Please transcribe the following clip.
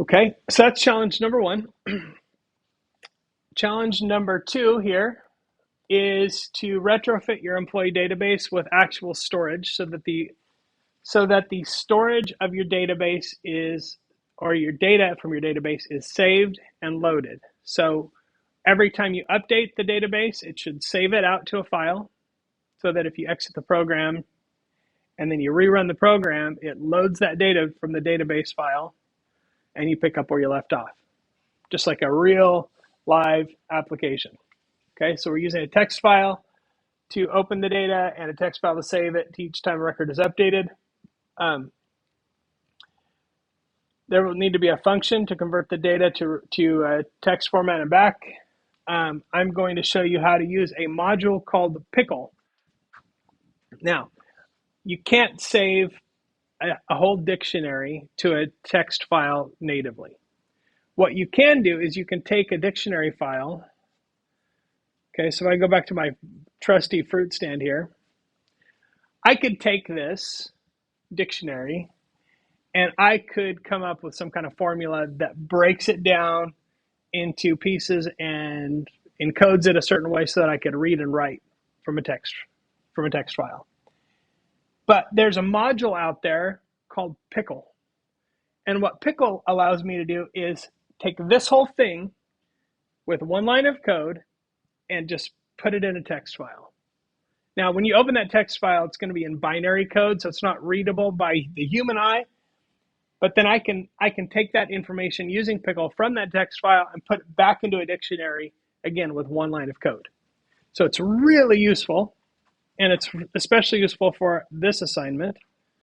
Okay, so that's challenge number one. Challenge number two here is to retrofit your employee database with actual storage so that the storage of your database is, or your data from your database is saved and loaded. So every time you update the database, it should save it out to a file so that if you exit the program and then you rerun the program, it loads that data from the database file and you pick up where you left off, just like a real live application. Okay, so we're using a text file to open the data and a text file to save it to each time a record is updated. Um, there will need to be a function to convert the data to text format and back. I'm going to show you how to use a module called Pickle. Now, you can't save a whole dictionary to a text file natively. What you can do is you can take a dictionary file. Okay, so if I go back to my trusty fruit stand here, I could take this dictionary and I could come up with some kind of formula that breaks it down into pieces and encodes it a certain way so that I could read and write from a text file. But there's a module out there called Pickle. And what Pickle allows me to do is take this whole thing with one line of code and just put it in a text file. Now, when you open that text file, it's going to be in binary code, so it's not readable by the human eye. But then I can take that information using Pickle from that text file and put it back into a dictionary, again, with one line of code. So it's really useful, and it's especially useful for this assignment.